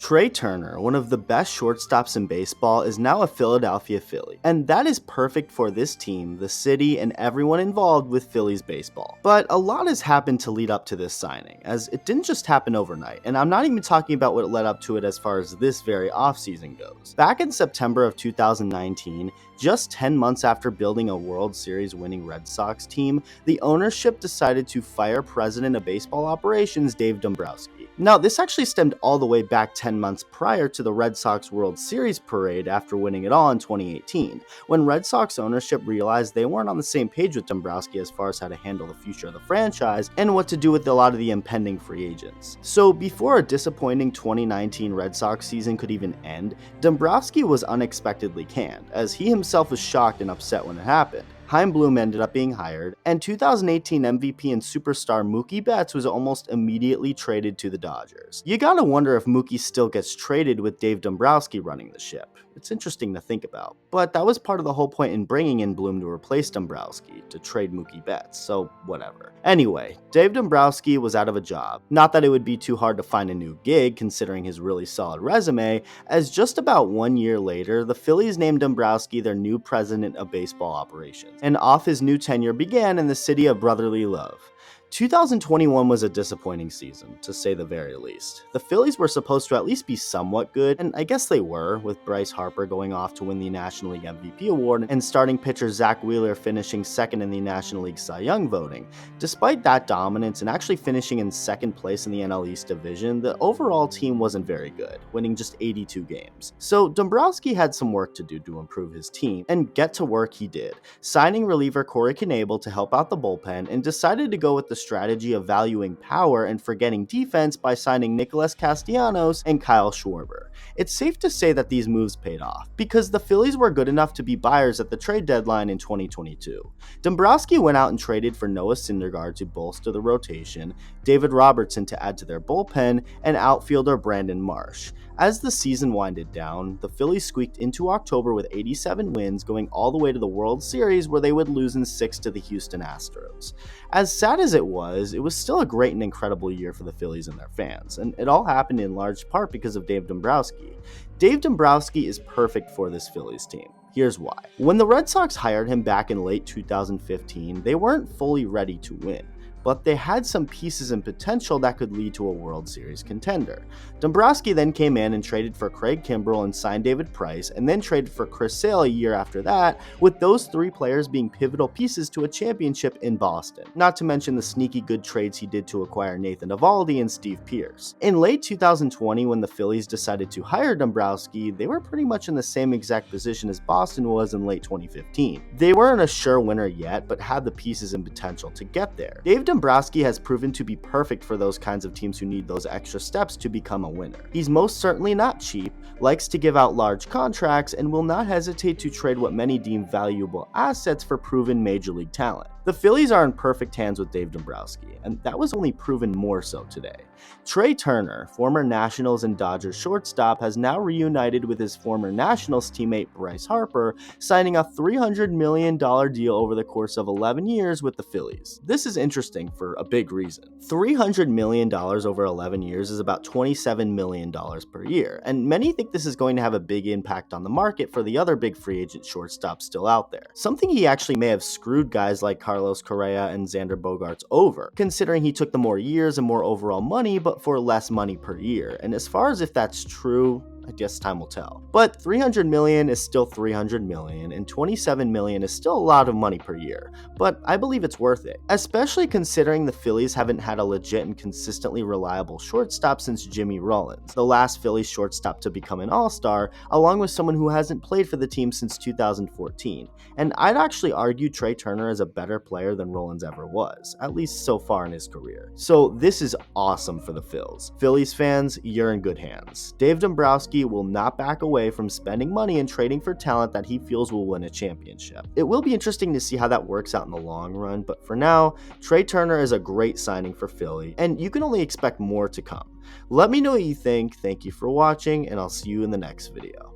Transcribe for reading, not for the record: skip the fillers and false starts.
Trea Turner, one of the best shortstops in baseball, is now a Philadelphia Philly. And that is perfect for this team, the city, and everyone involved with Phillies baseball. But a lot has happened to lead up to this signing, as it didn't just happen overnight, and I'm not even talking about what led up to it as far as this very offseason goes. Back in September of 2019, just 10 months after building a World Series winning Red Sox team, the ownership decided to fire President of Baseball Operations Dave Dombrowski. Now, this actually stemmed all the way back 10 months prior to the Red Sox World Series parade after winning it all in 2018, when Red Sox ownership realized they weren't on the same page with Dombrowski as far as how to handle the future of the franchise and what to do with a lot of the impending free agents. So before a disappointing 2019 Red Sox season could even end, Dombrowski was unexpectedly canned, as he himself was shocked and upset when it happened. Chaim Bloom ended up being hired, and 2018 MVP and superstar Mookie Betts was almost immediately traded to the Dodgers. You gotta wonder if Mookie still gets traded with Dave Dombrowski running the ship. It's interesting to think about, but that was part of the whole point in bringing in Bloom to replace Dombrowski, to trade Mookie Betts, so whatever. Anyway, Dave Dombrowski was out of a job. Not that it would be too hard to find a new gig considering his really solid resume, as just about 1 year later, the Phillies named Dombrowski their new president of baseball operations, and off his new tenure began in the city of brotherly love. 2021 was a disappointing season, to say the very least. The Phillies were supposed to at least be somewhat good, and I guess they were, with Bryce Harper going off to win the National League MVP award and starting pitcher Zach Wheeler finishing second in the National League Cy Young voting. Despite that dominance and actually finishing in second place in the NL East division, the overall team wasn't very good, winning just 82 games. So Dombrowski had some work to do to improve his team, and get to work he did, signing reliever Corey Knebel to help out the bullpen, and decided to go with the strategy of valuing power and forgetting defense by signing Nicholas Castellanos and Kyle Schwarber. It's safe to say that these moves paid off, because the Phillies were good enough to be buyers at the trade deadline in 2022. Dombrowski went out and traded for Noah Syndergaard to bolster the rotation, David Robertson to add to their bullpen, and outfielder Brandon Marsh. As the season winded down, the Phillies squeaked into October with 87 wins, going all the way to the World Series where they would lose in 6 to the Houston Astros. As sad as it was still a great and incredible year for the Phillies and their fans, and it all happened in large part because of Dave Dombrowski. Dave Dombrowski is perfect for this Phillies team. Here's why. When the Red Sox hired him back in late 2015, they weren't fully ready to win, but they had some pieces and potential that could lead to a World Series contender. Dombrowski then came in and traded for Craig Kimbrell and signed David Price, and then traded for Chris Sale a year after that, with those three players being pivotal pieces to a championship in Boston. Not to mention the sneaky good trades he did to acquire Nathan Eovaldi and Steve Pearce. In late 2020, when the Phillies decided to hire Dombrowski, they were pretty much in the same exact position as Boston was in late 2015. They weren't a sure winner yet, but had the pieces and potential to get there. Dave Dombrowski has proven to be perfect for those kinds of teams who need those extra steps to become a winner. He's most certainly not cheap, likes to give out large contracts, and will not hesitate to trade what many deem valuable assets for proven major league talent. The Phillies are in perfect hands with Dave Dombrowski, and that was only proven more so today. Trea Turner, former Nationals and Dodgers shortstop, has now reunited with his former Nationals teammate Bryce Harper, signing a $300 million deal over the course of 11 years with the Phillies. This is interesting for a big reason. $300 million over 11 years is about $27 million per year, and many think this is going to have a big impact on the market for the other big free agent shortstops still out there. Something he actually may have screwed guys like Carlos Correa and Xander Bogaerts over, considering he took the more years and more overall money, but for less money per year. And as far as if that's true, I guess time will tell. But $300 million is still $300 million, and $27 million is still a lot of money per year. But I believe it's worth it, especially considering the Phillies haven't had a legit and consistently reliable shortstop since Jimmy Rollins, the last Phillies shortstop to become an all-star, along with someone who hasn't played for the team since 2014. And I'd actually argue Trea Turner is a better player than Rollins ever was, at least so far in his career. So this is awesome for the Phils. Phillies fans, you're in good hands. Dave Dombrowski will not back away from spending money and trading for talent that he feels will win a championship. It will be interesting to see how that works out in the long run, but for now, Trea Turner is a great signing for Philly, and you can only expect more to come. Let me know what you think. Thank you for watching, and I'll see you in the next video.